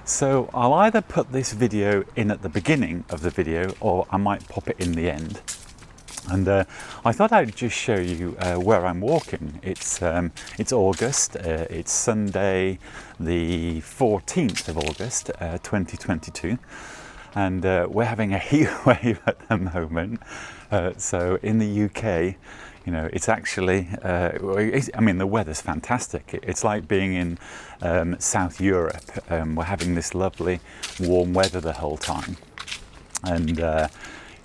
So I'll either put this video in at the beginning of the video or I might pop it in the end. And I thought I'd just show you where I'm walking. It's August, it's Sunday the 14th of August 2022, and we're having a heat wave at the moment. So in the UK, you know, it's actually, I mean, the weather's fantastic. It's like being in South Europe. We're having this lovely warm weather the whole time. And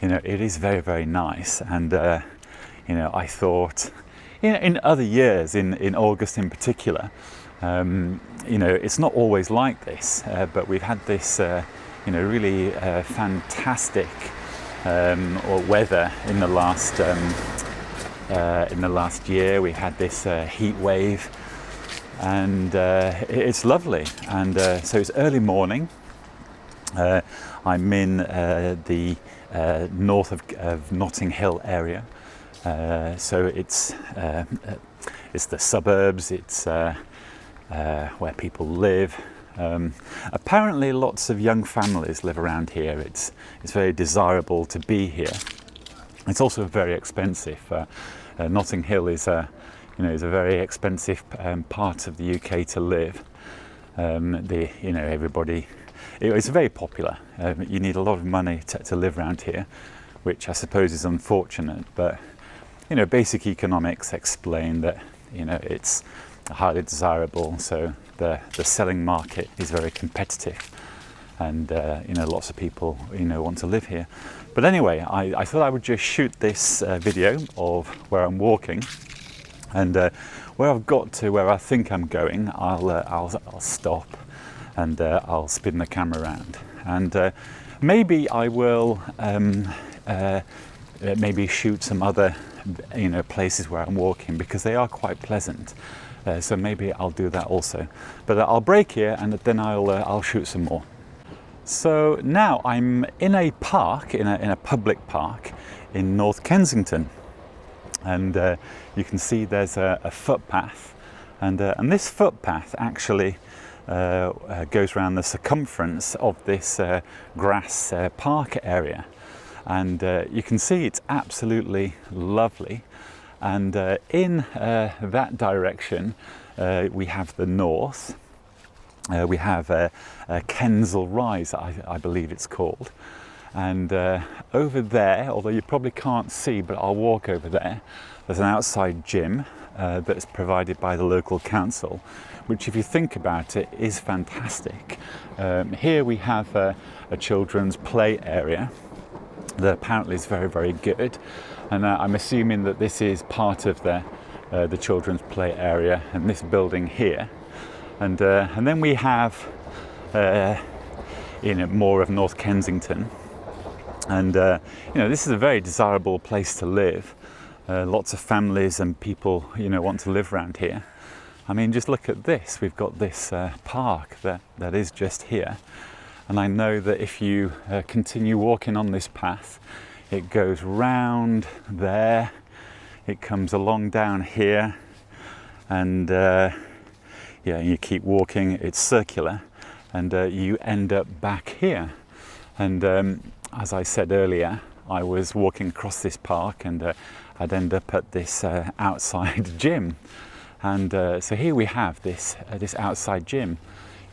you know, it is very, very nice. And you know, I thought, you know, in other years, in August in particular, you know, it's not always like this, but we've had this, you know, really fantastic weather in the last year. We've had this heat wave, and it's lovely. And so it's early morning. I'm in the north of Notting Hill area, so it's the suburbs. It's where people live. Apparently, lots of young families live around here. It's very desirable to be here. It's also very expensive. Notting Hill is a very expensive part of the UK to live. Everybody. It's very popular. You need a lot of money to live around here, which I suppose is unfortunate. But you know, basic economics explain that, you know, it's highly desirable. So the selling market is very competitive, and you know, lots of people, you know, want to live here. But anyway, I thought I would just shoot this video of where I'm walking, and where I've got to where I think I'm going, I'll stop. And I'll spin the camera around, and maybe I will maybe shoot some other, you know, places where I'm walking, because they are quite pleasant. So maybe I'll do that also. But I'll break here, and then I'll shoot some more. So now I'm in a park, in a public park in North Kensington, and you can see there's a footpath, and this footpath actually goes around the circumference of this grass park area, and you can see it's absolutely lovely. And in that direction we have the north. We have Kensal Rise, I believe it's called, and over there, although you probably can't see, but I'll walk over there, there's an outside gym that's provided by the local council, which, if you think about it, is fantastic. Here we have a children's play area that apparently is very, very good, and I'm assuming that this is part of the children's play area and this building here, and then we have you know, more of North Kensington, and you know, this is a very desirable place to live. Lots of families and people, you know, want to live around here. I mean, just look at this. We've got this park that is just here. And I know that if you continue walking on this path, it goes round there, it comes along down here, and yeah, you keep walking, it's circular, and you end up back here. And as I said earlier, I was walking across this park, and I'd end up at this outside gym. And so here we have this outside gym.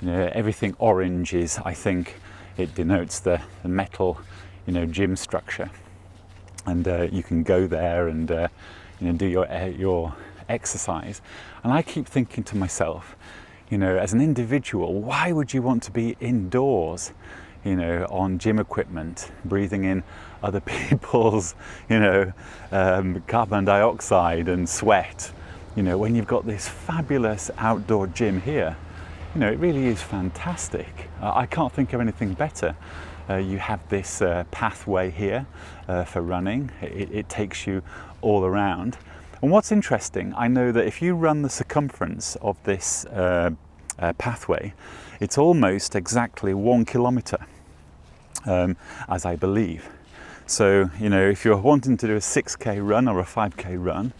You know, everything orange is, I think, it denotes the metal, you know, gym structure. And you can go there and you know, do your exercise. And I keep thinking to myself, you know, as an individual, why would you want to be indoors, you know, on gym equipment, breathing in other people's, you know, carbon dioxide and sweat? You know, when you've got this fabulous outdoor gym here, you know, it really is fantastic. I can't think of anything better. You have this pathway here for running. It takes you all around. And what's interesting, I know that if you run the circumference of this pathway, it's almost exactly 1 kilometre, as I believe. So, you know, if you're wanting to do a 6k run or a 5k run,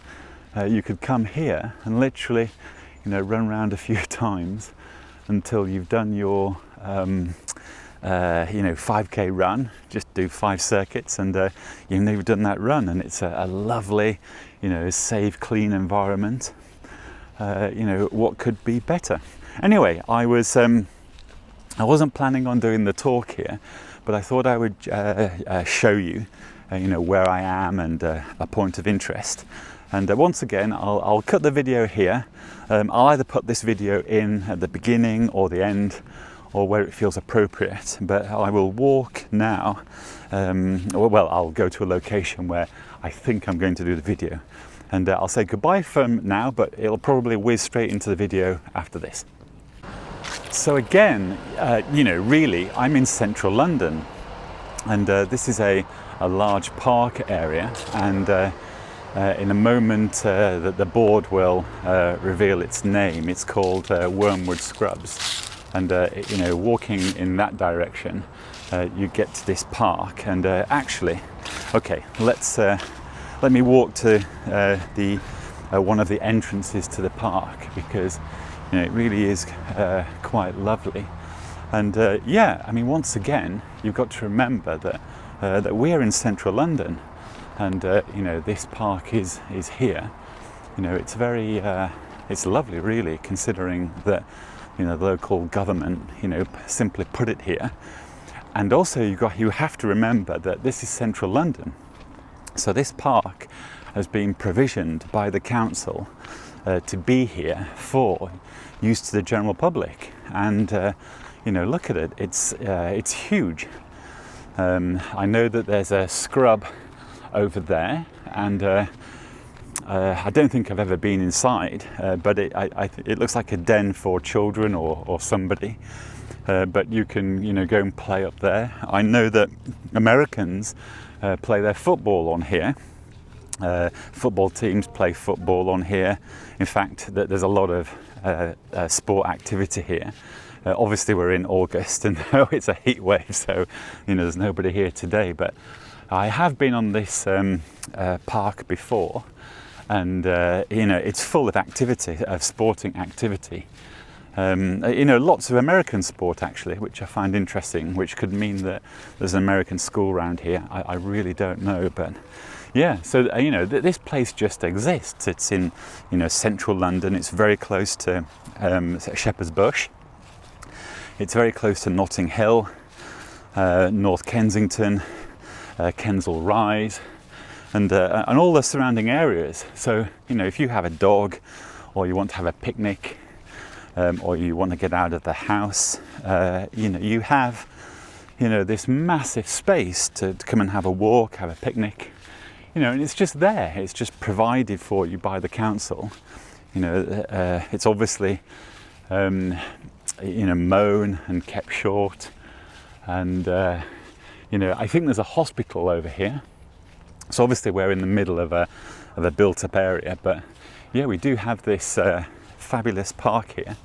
you could come here and literally, you know, run around a few times until you've done your 5k run, just do 5 circuits and you've done that run, and it's a lovely, safe, clean environment. What could be better? Anyway, I wasn't planning on doing the talk here, but I thought I would show you, where I am and a point of interest. And once again, I'll cut the video here. I'll either put this video in at the beginning or the end, or where it feels appropriate. But I will walk now. I'll go to a location where I think I'm going to do the video. And I'll say goodbye from now, but it'll probably whiz straight into the video after this. So again, really, I'm in central London. And this is a large park area. And in a moment that the board will reveal its name, it's called Wormwood Scrubs. And walking in that direction, you get to this park. And actually, okay, let me walk to one of the entrances to the park, because it really is quite lovely. And once again, you've got to remember that we're in central London, and this park is here. It's very it's lovely, really, considering that the local government simply put it here. And also you have to remember that this is central London, so this park has been provisioned by the council to be here for use to the general public. And look at it, it's huge. I know that there's a scrub over there, and I don't think I've ever been inside, but it looks like a den for children or somebody. But you can go and play up there. I know that Americans play their football on here. Football teams play football on here. In fact, there's a lot of sport activity here. Obviously we're in August and it's a heat wave, so there's nobody here today, but I have been on this park before, and it's full of activity, of sporting activity. Lots of American sport actually, which I find interesting, which could mean that there's an American school around here. I really don't know, but yeah, so this place just exists. It's in central London. It's very close to Shepherd's Bush. It's very close to Notting Hill, North Kensington, Kensal Rise, and all the surrounding areas. So if you have a dog, or you want to have a picnic, or you want to get out of the house, you have this massive space to come and have a walk, have a picnic, and it's just there. It's just provided for you by the council. It's obviously mown and kept short, and I think there's a hospital over here. So obviously we're in the middle of a built-up area, but yeah, we do have this fabulous park here,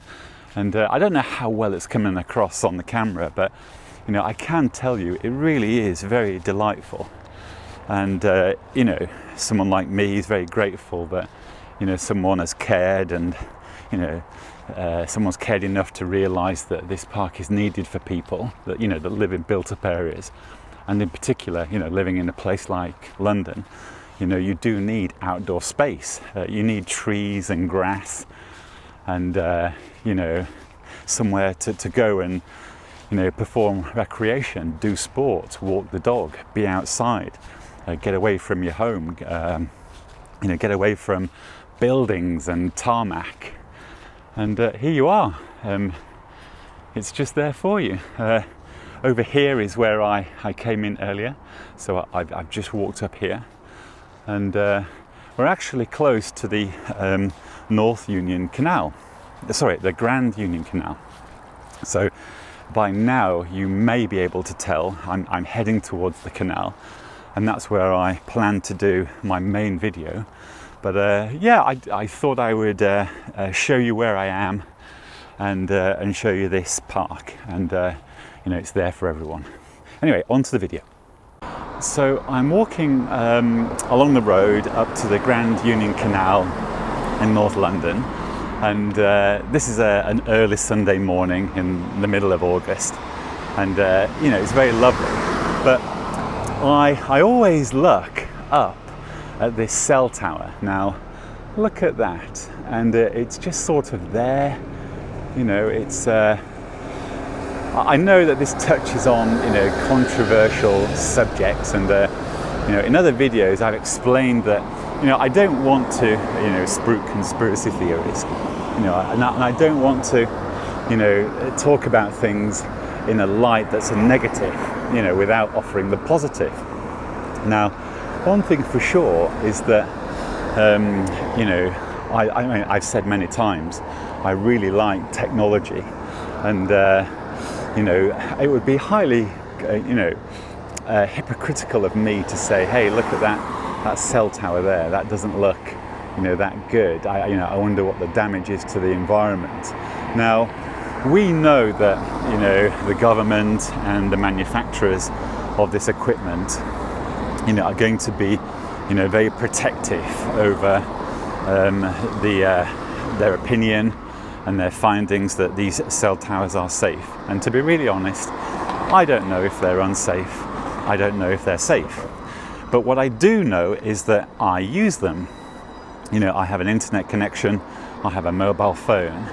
and I don't know how well it's coming across on the camera, but I can tell you it really is very delightful. And someone like me is very grateful that someone has cared, and someone's cared enough to realise that this park is needed for people that that live in built-up areas, and in particular living in a place like London. You do need outdoor space. You need trees and grass, and somewhere to go and perform recreation, do sport, walk the dog, be outside, get away from your home, get away from buildings and tarmac. And here you are. It's just there for you. Over here is where I came in earlier, so I've just walked up here, and we're actually close to the North Union Canal. Sorry, the Grand Union Canal. So by now you may be able to tell I'm heading towards the canal, and that's where I plan to do my main video. But I thought I would show you where I am, and show you this park, and it's there for everyone. Anyway, on to the video. So I'm walking along the road up to the Grand Union Canal in North London, And this is an early Sunday morning in the middle of August, and you know, it's very lovely. But I always look up at this cell tower. Now, look at that, and it's just sort of there. You know, it's. I know that this touches on, you know, controversial subjects, and you know, in other videos I've explained that, you know, I don't want to, you know, spruik conspiracy theories, you know, and I don't want to, you know, talk about things in a light that's a negative, you know, without offering the positive. Now, one thing for sure is that, you know, I mean, I've said many times, I really like technology, and you know, it would be highly, you know, hypocritical of me to say, hey, look at that cell tower there. That doesn't look, you know, that good. You know, I wonder what the damage is to the environment. Now, we know that, you know, the government and the manufacturers of this equipment, you know, are going to be, you know, very protective over their opinion and their findings that these cell towers are safe. And to be really honest, I don't know if they're unsafe. I don't know if they're safe. But what I do know is that I use them. You know, I have an internet connection, I have a mobile phone.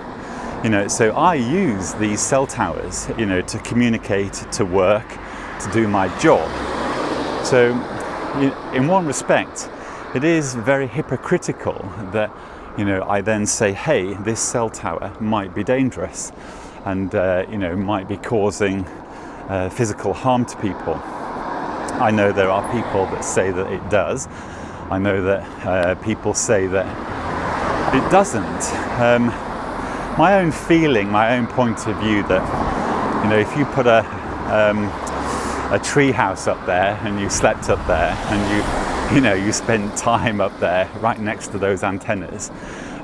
You know, so I use these cell towers, you know, to communicate, to work, to do my job. So, in one respect, it is very hypocritical that, you know, I then say, hey, this cell tower might be dangerous and, you know, might be causing physical harm to people. I know there are people that say that it does. I know that people say that it doesn't. My own feeling, my own point of view that, you know, if you put a tree house up there and you slept up there and you know, you spend time up there right next to those antennas,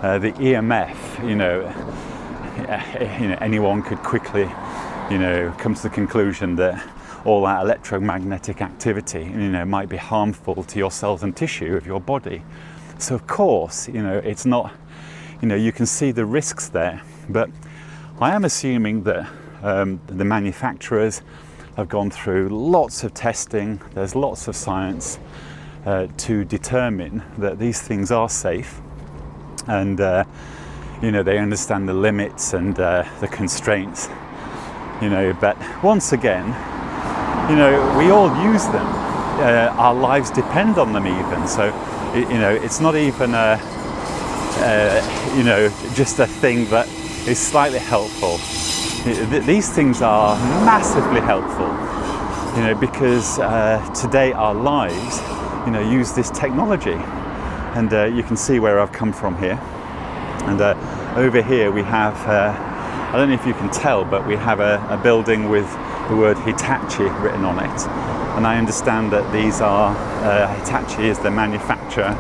the EMF, you know, anyone could quickly, you know, come to the conclusion that all that electromagnetic activity, you know, might be harmful to your cells and tissue of your body. So of course, you know, it's not, you know, you can see the risks there, but I am assuming that the manufacturers have gone through lots of testing, there's lots of science to determine that these things are safe, and you know, they understand the limits and the constraints, you know. But once again, you know, we all use them, our lives depend on them even, so you know, it's not even you know, just a thing that is slightly helpful. These things are massively helpful, you know, because today our lives, you know, use this technology, and you can see where I've come from here. And over here we have, I don't know if you can tell, but we have a building with the word Hitachi written on it. And I understand that these are, Hitachi is the manufacturer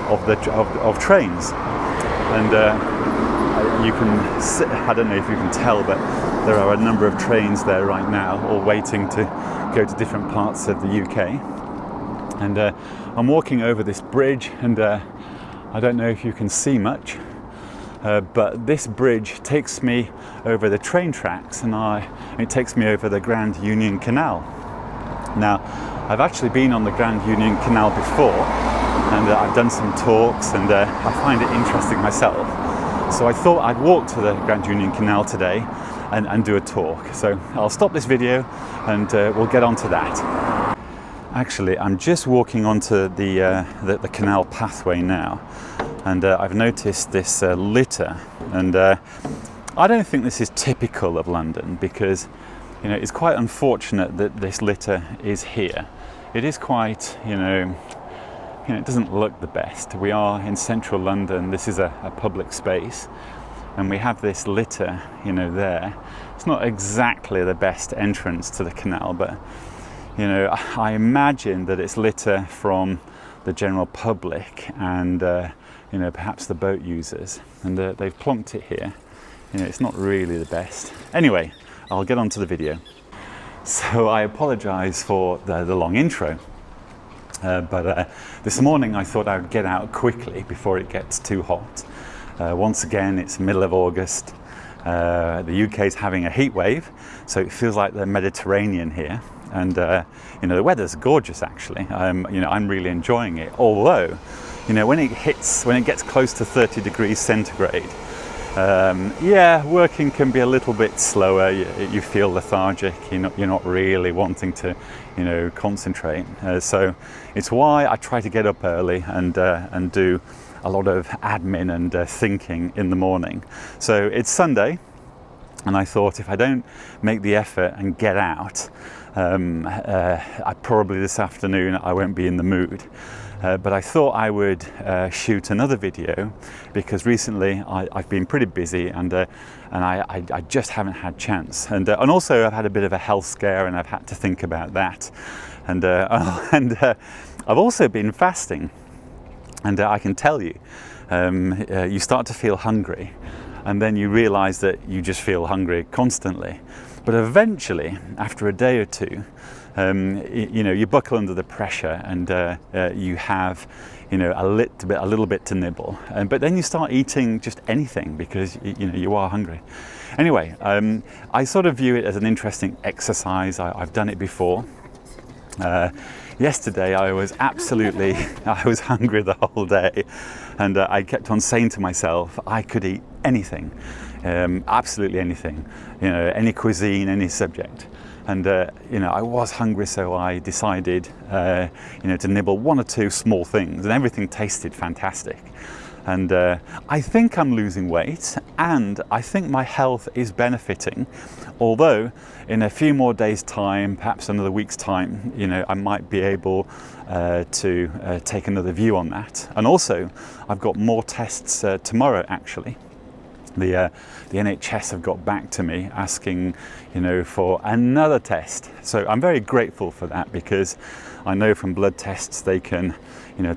of trains. And you can see, I don't know if you can tell, but there are a number of trains there right now, all waiting to go to different parts of the UK. And I'm walking over this bridge, and I don't know if you can see much, but this bridge takes me over the train tracks, and it takes me over the Grand Union Canal. Now, I've actually been on the Grand Union Canal before, and I've done some talks, and I find it interesting myself. So I thought I'd walk to the Grand Union Canal today and do a talk. So I'll stop this video and we'll get on to that. Actually, I'm just walking onto the canal pathway now, and I've noticed this litter, and I don't think this is typical of London, because, you know, it's quite unfortunate that this litter is here. It is quite, you know, it doesn't look the best. We are in central London, this is a public space, and we have this litter, you know, there. It's not exactly the best entrance to the canal, but, you know, I imagine that it's litter from the general public and, you know, perhaps the boat users, and they've plonked it here. You know, it's not really the best. Anyway, I'll get on to the video. So I apologise for the long intro. But this morning I thought I would get out quickly before it gets too hot, Once again, it's middle of August. The UK is having a heat wave, so it feels like the Mediterranean here. And the weather's gorgeous actually. I'm really enjoying it. Although, when it gets close to 30 degrees centigrade, working can be a little bit slower. You feel lethargic. You're not really wanting to, concentrate. So it's why I try to get up early and do a lot of admin and thinking in the morning. So it's Sunday, and I thought if I don't make the effort and get out, I probably this afternoon I won't be in the mood. But I thought I would shoot another video because recently I've been pretty busy and I just haven't had chance. And also I've had a bit of a health scare and I've had to think about that. And I've also been fasting. And I can tell you, you start to feel hungry, and then you realise that you just feel hungry constantly. But eventually, after a day or two, you buckle under the pressure, and you have, a little bit to nibble. But then you start eating just anything because you are hungry. Anyway, I sort of view it as an interesting exercise. I've done it before. Yesterday I was hungry the whole day, and I kept on saying to myself I could eat anything, absolutely anything, any cuisine, any subject. And I was hungry, so I decided to nibble one or two small things, and everything tasted fantastic. And I think I'm losing weight, and I think my health is benefiting, although in a few more days' time, perhaps another week's time, I might be able to take another view on that. And also, I've got more tests tomorrow actually. The NHS have got back to me asking, for another test. So I'm very grateful for that, because I know from blood tests they can,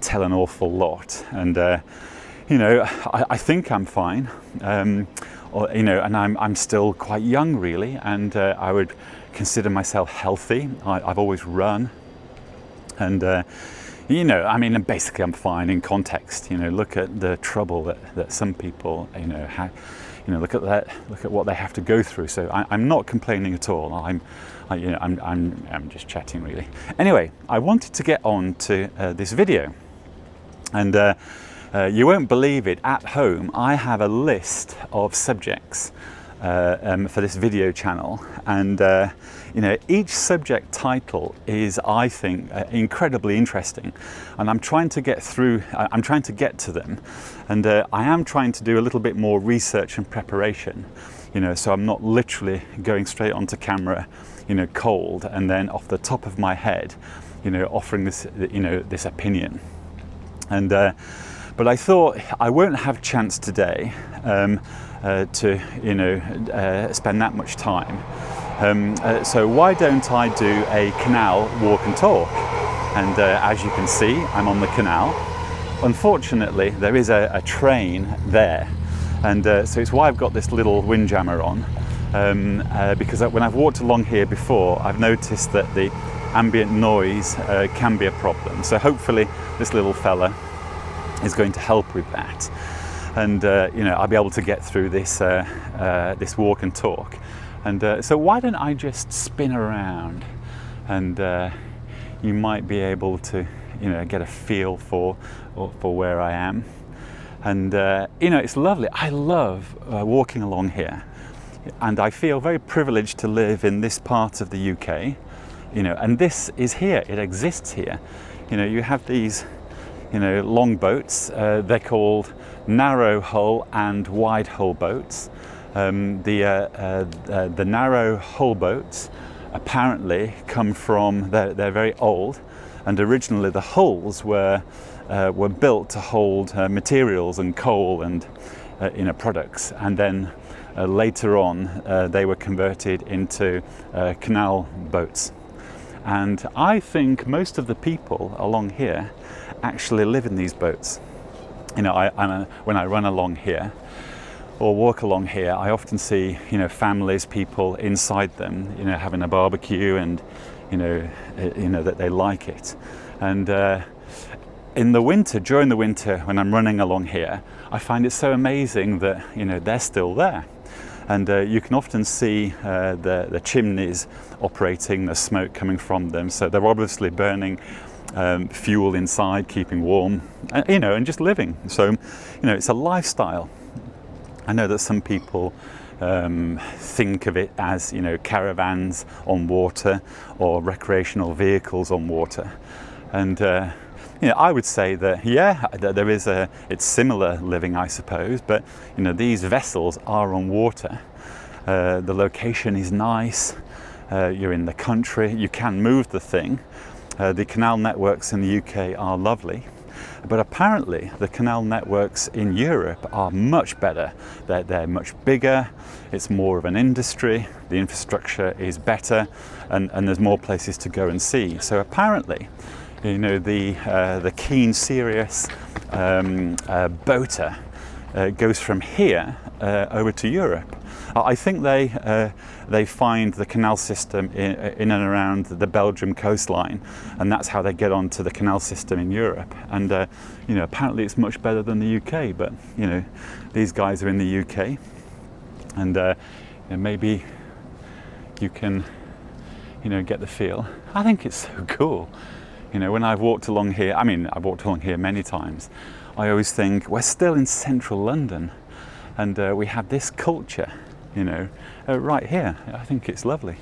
tell an awful lot. And I think I'm fine, and I'm still quite young really, and I would consider myself healthy. I've always run, and basically I'm fine in context. Look at the trouble that some people, have. Look at what they have to go through. So I'm not complaining at all. I'm just chatting really. Anyway, I wanted to get on to this video, and you won't believe it. At home, I have a list of subjects for this video channel, and each subject title is, I think, incredibly interesting, and I'm trying to get through. I'm trying to get to them, and I am trying to do a little bit more research and preparation. So I'm not literally going straight onto camera, cold, and then off the top of my head, offering this, this opinion, and. But I thought I won't have chance today to spend that much time. So why don't I do a canal walk and talk? And as you can see, I'm on the canal. Unfortunately, there is a train there, and so it's why I've got this little windjammer on. Because when I've walked along here before, I've noticed that the ambient noise can be a problem. So hopefully, this little fella is going to help with that, and I'll be able to get through this this walk and talk. And so why don't I just spin around, and you might be able to get a feel for where I am. And it's lovely. I love walking along here, and I feel very privileged to live in this part of the UK. And this is here. It exists here. You have these long boats. They're called narrow hull and wide hull boats. The narrow hull boats apparently come from, they're very old, and originally the hulls were built to hold materials and coal and products, and then later on they were converted into canal boats. And I think most of the people along here actually live in these boats. When I run along here or walk along here, I often see families, people inside them, having a barbecue, and that they like it. And in the winter, during the winter, when I'm running along here, I find it so amazing that, you know, they're still there. And you can often see the chimneys operating, the smoke coming from them. So they're obviously burning fuel inside, keeping warm, you know, and just living. So, you know, it's a lifestyle. I know that some people think of it as, you know, caravans on water or recreational vehicles on water. And you know, I would say that, yeah, there is it's similar living, I suppose, but, you know, these vessels are on water. The location is nice. You're in the country. You can move the thing. The canal networks in the UK are lovely, but apparently the canal networks in Europe are much better. They're much bigger. It's more of an industry. The infrastructure is better, and there's more places to go and see. So apparently, you know, the keen, serious boater goes from here over to Europe. I think they find the canal system in and around the Belgium coastline, and that's how they get onto the canal system in Europe. And you know, apparently it's much better than the UK. But, you know, these guys are in the UK, and you know, maybe you can, you know, get the feel. I think it's so cool. You know, when I've walked along here, I mean, I've walked along here many times, I always think we're still in central London, and we have this culture, you know, right here. I think it's lovely.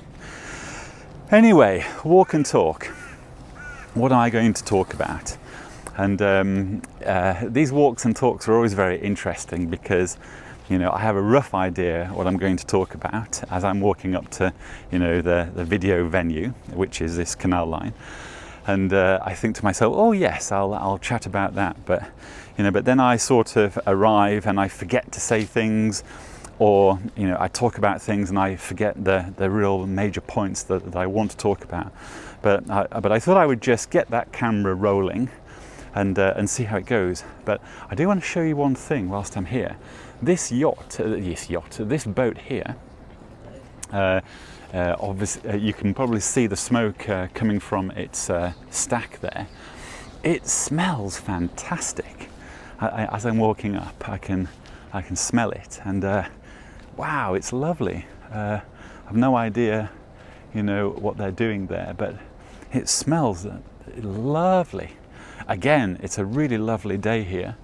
Anyway, walk and talk. What am I going to talk about? And these walks and talks are always very interesting because, you know, I have a rough idea what I'm going to talk about as I'm walking up to, you know, the video venue, which is this canal line. And I think to myself, oh yes, I'll chat about that. But, you know, but then I sort of arrive and I forget to say things, or, you know, I talk about things and I forget the real major points that I want to talk about. But I thought I would just get that camera rolling and see how it goes. But I do want to show you one thing whilst I'm here. This this boat here, obviously, you can probably see the smoke coming from its stack there. It smells fantastic. As I'm walking up, I can smell it, and wow, it's lovely. I've no idea, you know, what they're doing there, but it smells lovely. Again, it's a really lovely day here.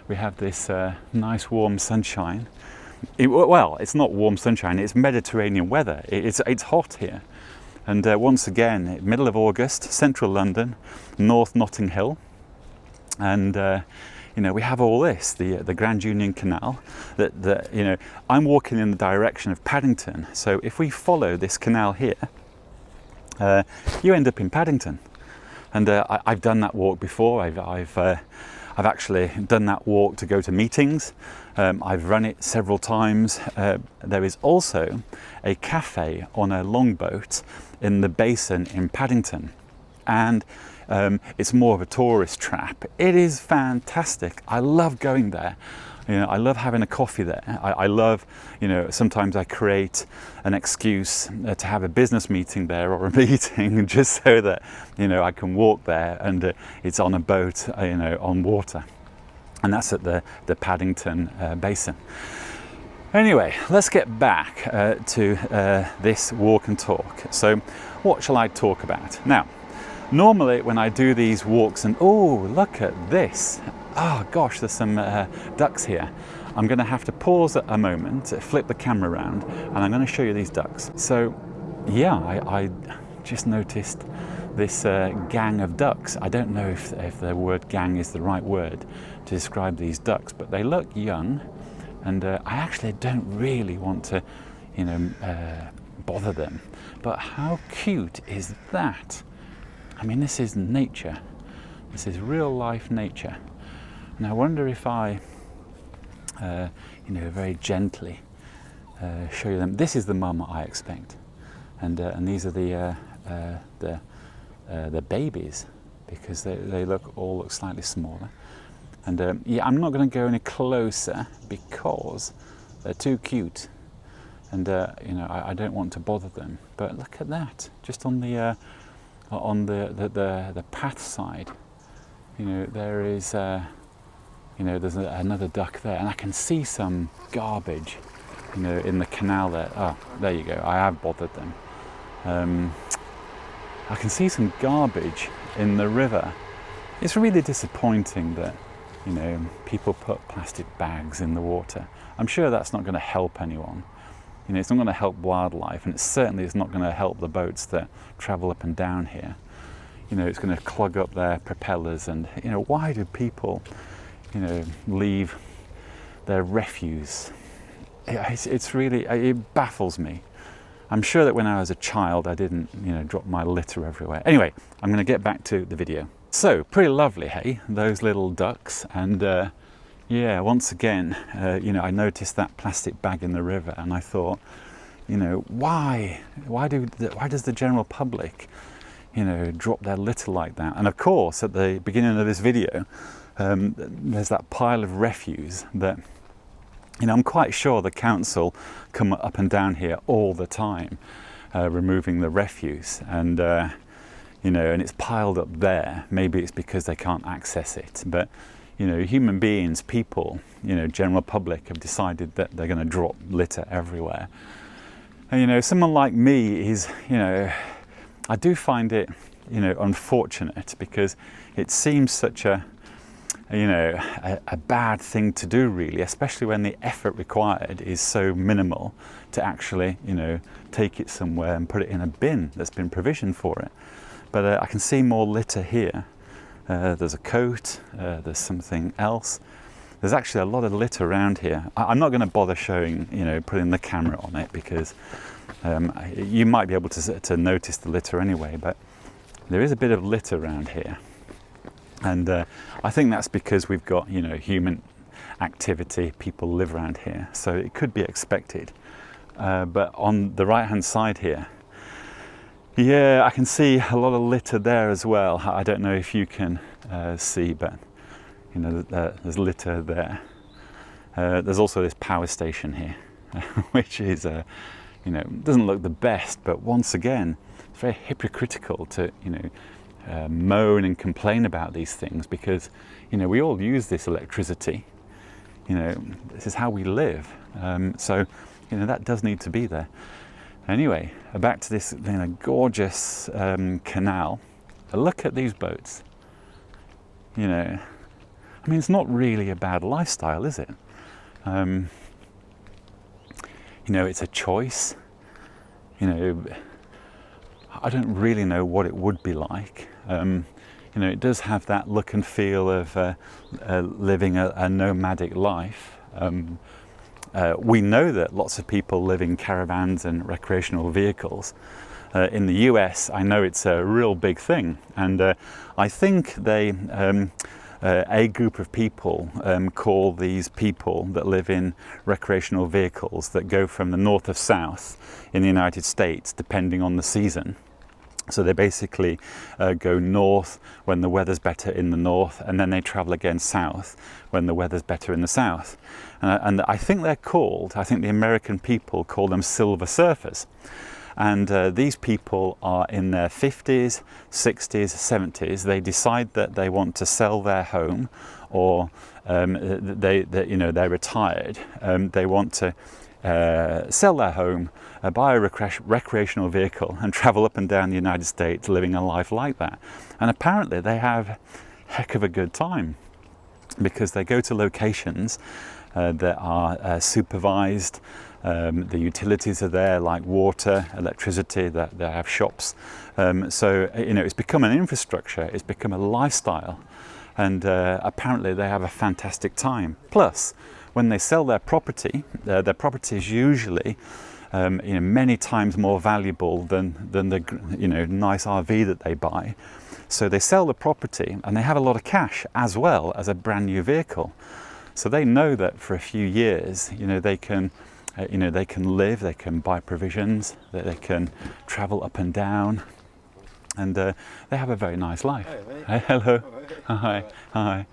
We have this nice warm sunshine. Well, it's not warm sunshine, it's Mediterranean weather. It's hot here. And once again, middle of August, central London, North Notting Hill. And you know, we have all this, the Grand Union Canal, that you know, I'm walking in the direction of Paddington. So if we follow this canal here, you end up in Paddington. And I've done that walk before. I've actually done that walk to go to meetings. I've run it several times. There is also a cafe on a longboat in the basin in Paddington, and it's more of a tourist trap. It is fantastic. I love going there. You know, I love having a coffee there. I love, you know, sometimes I create an excuse to have a business meeting there, or a meeting, just so that, you know, I can walk there, and it's on a boat, you know, on water. And that's at the Paddington Basin. Anyway, let's get back to this walk and talk. So what shall I talk about? Now, normally when I do these walks and, oh, look at this. Oh gosh, there's some ducks here. I'm going to have to pause a moment, flip the camera around, and I'm going to show you these ducks. So yeah, I just noticed this gang of ducks. I don't know if the word gang is the right word to describe these ducks, but they look young, and I actually don't really want to, you know, bother them. But how cute is that? I mean, this is nature. This is real life nature. And I wonder if I, you know, very gently show them. This is the mum, I expect, and these are the babies, because they all look slightly smaller. And yeah, I'm not going to go any closer because they're too cute, and you know, I don't want to bother them. But look at that, just on the path side. You know, there is, you know, there's another duck there, and I can see some garbage, you know, in the canal there. Oh, there you go. I have bothered them. I can see some garbage in the river. It's really disappointing that, you know, people put plastic bags in the water. I'm sure that's not going to help anyone. You know, it's not going to help wildlife, and it certainly is not going to help the boats that travel up and down here. You know, it's going to clog up their propellers, and, you know, why do people, you know, leave their refuse? It's really, it baffles me. I'm sure that when I was a child, I didn't, you know, drop my litter everywhere. Anyway, I'm going to get back to the video. So, pretty lovely, hey, those little ducks. And yeah, once again, you know, I noticed that plastic bag in the river, and I thought, you know, why does the general public, you know, drop their litter like that? And of course, at the beginning of this video, there's that pile of refuse that, you know, I'm quite sure the council come up and down here all the time, removing the refuse, and you know, and it's piled up there. Maybe it's because they can't access it, but, you know, human beings, people, you know, general public have decided that they're going to drop litter everywhere. And, you know, someone like me is, you know, I do find it, you know, unfortunate, because it seems such a, you know, a bad thing to do, really, especially when the effort required is so minimal to actually, you know, take it somewhere and put it in a bin that's been provisioned for it. But I can see more litter here. There's a coat, there's something else. There's actually a lot of litter around here. I'm not going to bother showing, you know, putting the camera on it, because you might be able to notice the litter anyway, but there is a bit of litter around here. And I think that's because we've got, you know, human activity, people live around here, so it could be expected. But on the right hand side here, yeah, I can see a lot of litter there as well. I don't know if you can see, but, you know, there's litter there. There's also this power station here, which is, you know, doesn't look the best, but once again, it's very hypocritical to, you know, moan and complain about these things, because, you know, we all use this electricity. You know, this is how we live. So, you know, that does need to be there. Anyway, back to this, you know, gorgeous canal. Look at these boats. You know, I mean, it's not really a bad lifestyle, is it? You know, it's a choice. You know, I don't really know what it would be like. You know, it does have that look and feel of living a nomadic life. We know that lots of people live in caravans and recreational vehicles. In the US, I know it's a real big thing, and I think they, a group of people call these people that live in recreational vehicles that go from the north of south in the United States, depending on the season. So they basically go north when the weather's better in the north, and then they travel again south when the weather's better in the south. And I think they're called, I think the American people call them silver surfers. And these people are in their 50s, 60s, 70s. They decide that they want to sell their home, or you know, they're retired. They want to sell their home, buy a recreational vehicle, and travel up and down the United States living a life like that. And apparently they have a heck of a good time, because they go to locations that are supervised. The utilities are there, like water, electricity, that they have shops. So, you know, it's become an infrastructure, it's become a lifestyle, and apparently they have a fantastic time. Plus, when they sell their property is usually you know, many times more valuable than the, you know, nice RV that they buy. So they sell the property, and they have a lot of cash as well as a brand new vehicle. So they know that for a few years, you know, they can you know, they can live, they can buy provisions, that they can travel up and down, and they have a very nice life. Hey, hello. Hi. Hi.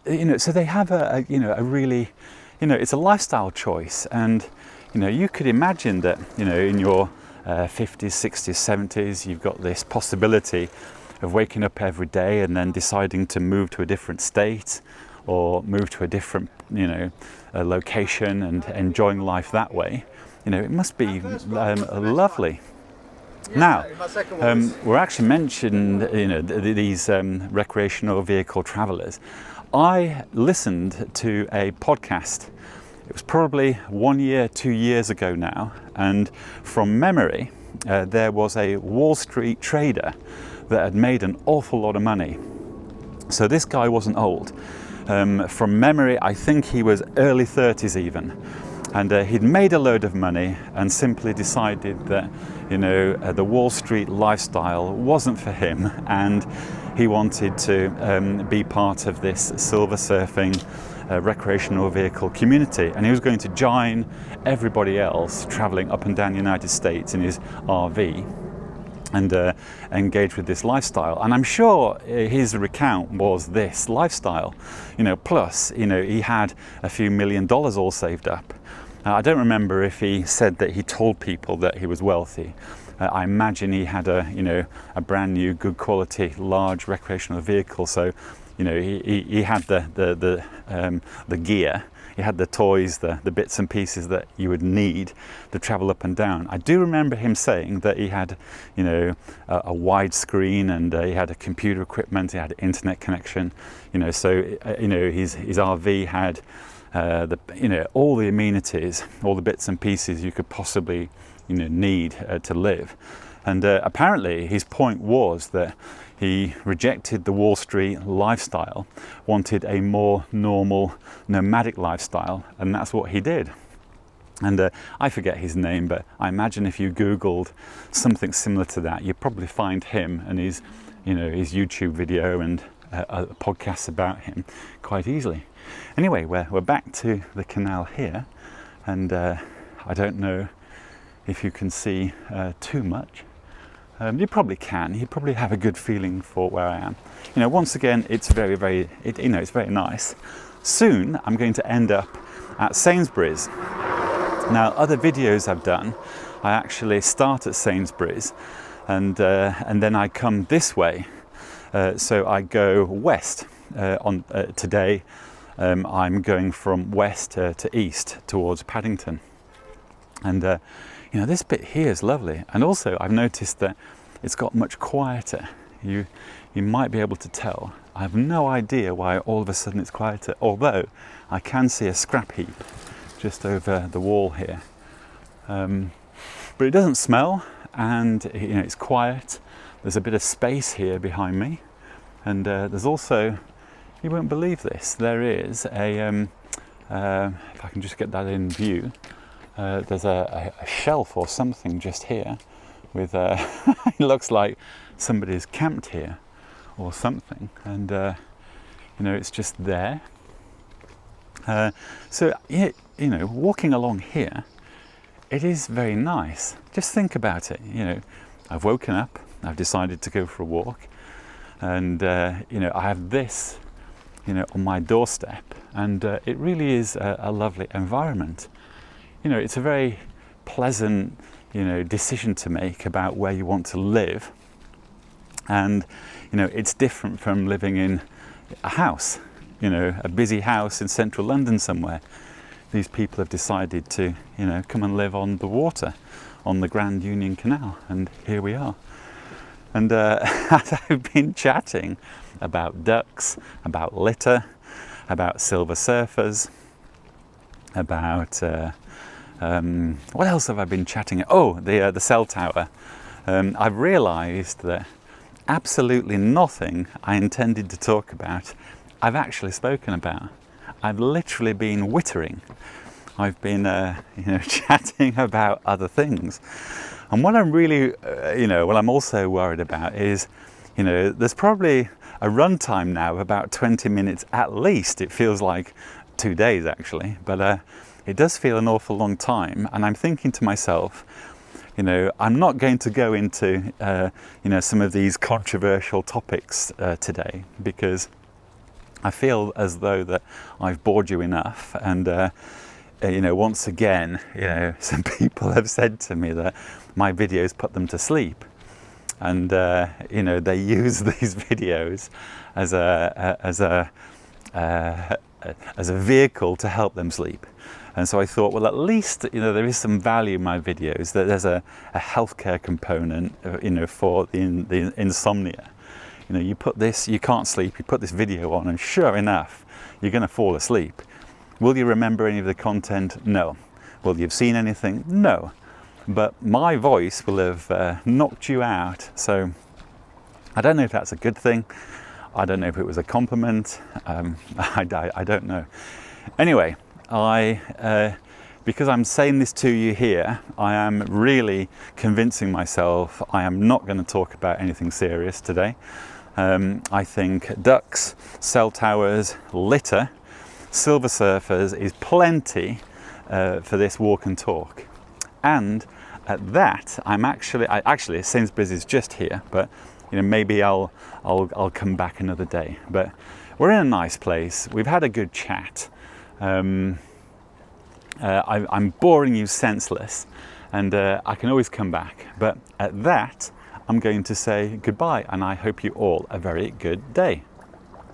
You know, so they have you know, a really, you know, it's a lifestyle choice. And, you know, you could imagine that, you know, in your 50s, 60s, 70s, you've got this possibility of waking up every day and then deciding to move to a different state or move to a different, location and enjoying life that way. It must be lovely. Now, we're actually mentioned, these recreational vehicle travellers. I listened to a podcast. It was probably 1 year, 2 years ago now, and from memory, there was a Wall Street trader that had made an awful lot of money. So this guy wasn't old. From memory, I think he was early 30s even. And he'd made a load of money and simply decided that, the Wall Street lifestyle wasn't for him, and he wanted to be part of this silver surfing recreational vehicle community. And he was going to join everybody else traveling up and down the United States in his RV and engage with this lifestyle. And I'm sure his recount was this lifestyle, plus, he had a few $1 million all saved up. I don't remember if he said that he told people that he was wealthy. I imagine he had a brand new, good quality, large recreational vehicle. So, he had the gear, he had the toys, the bits and pieces that you would need to travel up and down. I do remember him saying that he had, a wide screen, and he had a computer equipment, he had an internet connection. So his RV had all the amenities, all the bits and pieces you could possibly need to live. And apparently his point was that he rejected the Wall Street lifestyle, wanted a more normal, nomadic lifestyle, and that's what he did. And I forget his name, but I imagine if you Googled something similar to that, you'd probably find him and his YouTube video and podcasts about him quite easily. Anyway, we're back to the canal here, and I don't know if you can see too much. You probably can. You probably have a good feeling for where I am. Once again, it's very, very, it's very nice. Soon, I'm going to end up at Sainsbury's. Now, other videos I've done, I actually start at Sainsbury's, and then I come this way. So I go west. Today, I'm going from west to east towards Paddington. And this bit here is lovely, and also I've noticed that it's got much quieter. You might be able to tell. I have no idea why all of a sudden it's quieter, although I can see a scrap heap just over the wall here. But it doesn't smell, and it's quiet. There's a bit of space here behind me, and there's also, you won't believe this, there is a if I can just get that in view. There's a shelf or something just here with it looks like somebody's camped here or something, and it's just there. So walking along here, it is very nice. Just think about it. I've woken up, I've decided to go for a walk, and I have this on my doorstep, and it really is a lovely environment. It's a very pleasant, decision to make about where you want to live. And, it's different from living in a house, a busy house in central London somewhere. These people have decided to, come and live on the water, on the Grand Union Canal. And here we are. And as I've been chatting about ducks, about litter, about silver surfers, about what else have I been chatting? Oh, the cell tower. I've realised that absolutely nothing I intended to talk about, I've actually spoken about. I've literally been wittering. I've been, chatting about other things. And what I'm really, what I'm also worried about is, there's probably a runtime now of about 20 minutes at least. It feels like 2 days actually, but it does feel an awful long time. And I'm thinking to myself, I'm not going to go into, some of these controversial topics today, because I feel as though that I've bored you enough. And, once again, some people have said to me that my videos put them to sleep. and you know, they use these videos as a vehicle to help them sleep. And so I thought, well, at least, you know, there is some value in my videos, that there's a healthcare component, you know, for the insomnia. You know, you put this, you can't sleep, you put this video on, and sure enough, you're going to fall asleep. Will you remember any of the content? No. Will you have seen anything? No. But my voice will have knocked you out. So I don't know if that's a good thing. I don't know if it was a compliment. I don't know. Anyway, because I'm saying this to you here, I am really convincing myself I am not going to talk about anything serious today. I think ducks, cell towers, litter, silver surfers is plenty for this walk and talk. And at that, actually Sainsbury's is just here, but you know, maybe I'll come back another day. But we're in a nice place. We've had a good chat. I'm boring you senseless, and I can always come back. But at that, I'm going to say goodbye, and I hope you all a very good day.